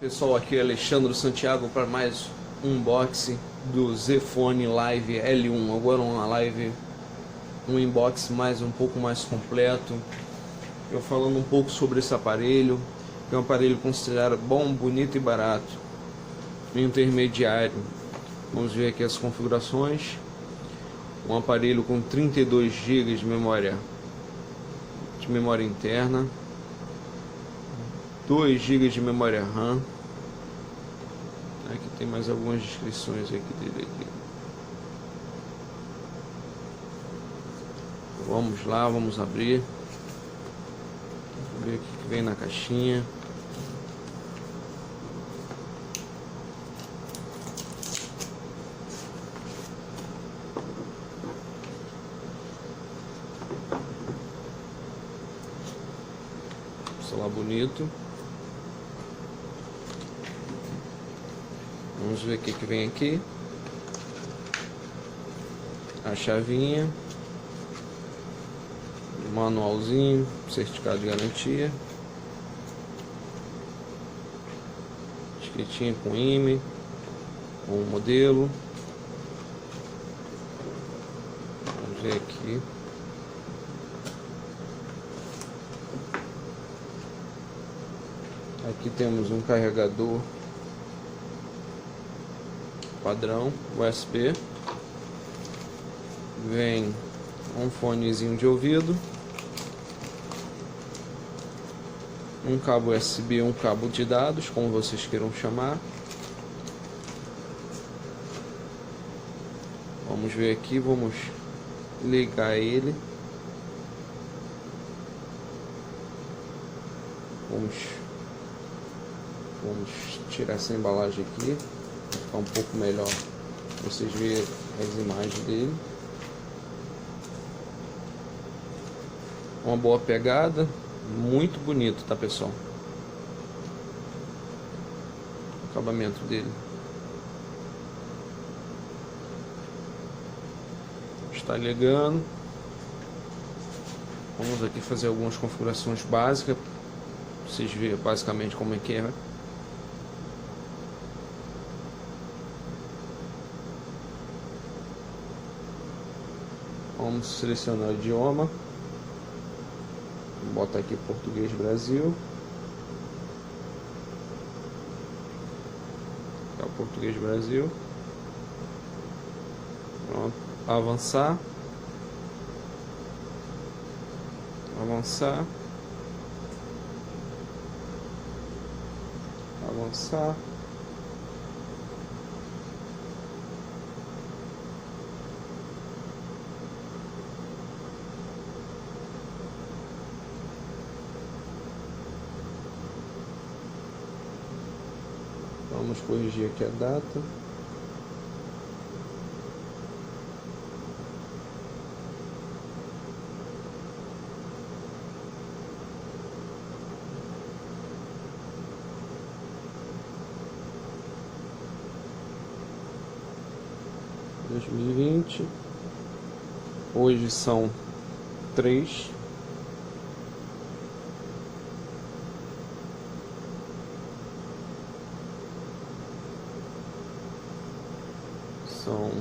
Pessoal, aqui é Alexandre Santiago para mais um unboxing do Zenfone Live L1. Agora uma live, um unboxing um pouco mais completo. Eu falando um pouco sobre esse aparelho, que é um aparelho considerado bom, bonito e barato, intermediário. Vamos ver aqui as configurações. Um aparelho com 32 GB de memória interna, 2 GB de memória RAM. Aqui tem mais algumas descrições aqui dele aqui. Vamos lá, vamos abrir. Vamos ver o que vem na caixinha. Celular bonito. Vamos ver o que vem aqui. A chavinha, manualzinho, certificado de garantia, etiquetinha com IMEI, com o modelo. Vamos ver aqui. Aqui temos um carregador padrão USB, vem um fonezinho de ouvido, um cabo USB, um cabo de dados, como vocês queiram chamar. Vamos ver aqui, vamos ligar ele. Vamos tirar essa embalagem aqui, para ficar um pouco melhor vocês verem as imagens dele. Uma boa pegada, muito bonito, tá, pessoal? O acabamento dele está ligando. Vamos aqui fazer algumas configurações básicas para vocês verem basicamente como é que é. Vamos selecionar o idioma. Vou botar aqui Português Brasil. É o Português Brasil. Pronto. Avançar. Avançar. Avançar. Vamos corrigir aqui a data. (2020). Hoje são 3. São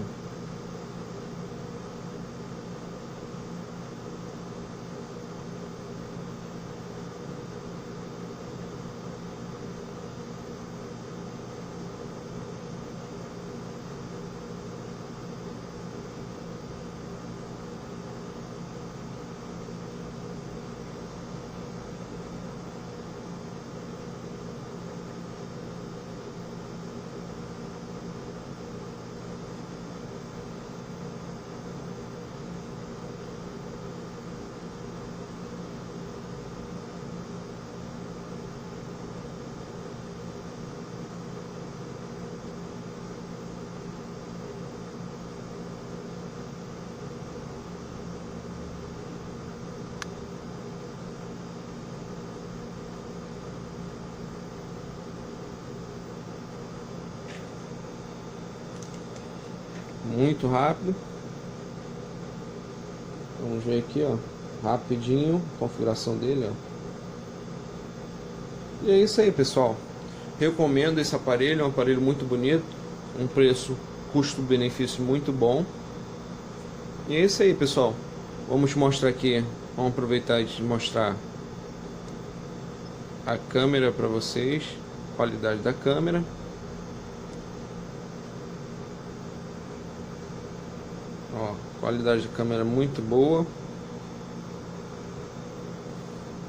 muito rápido. Vamos ver aqui, ó, rapidinho, configuração dele, ó. E é isso aí, pessoal. Recomendo esse aparelho, é um aparelho muito bonito, um preço custo-benefício muito bom. E é isso aí, pessoal. Vamos mostrar aqui, vamos aproveitar de mostrar a câmera para vocês, qualidade da câmera. Ó, qualidade da câmera muito boa.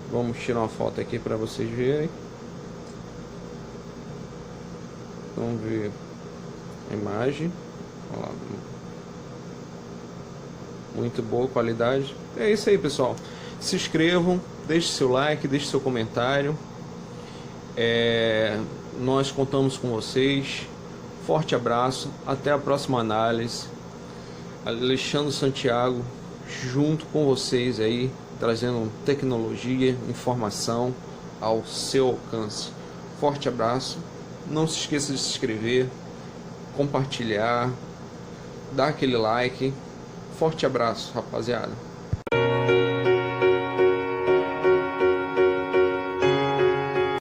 Vamos tirar uma foto aqui para vocês verem. Vamos ver a imagem. Olha lá. Muito boa qualidade. É isso aí, pessoal. Se inscrevam, deixe seu like, deixe seu comentário. Nós contamos com vocês. Forte abraço. Até a próxima análise. Alexandre Santiago junto com vocês aí, trazendo tecnologia, informação ao seu alcance. Forte abraço. Não se esqueça de se inscrever, compartilhar, dar aquele like. Forte abraço, rapaziada.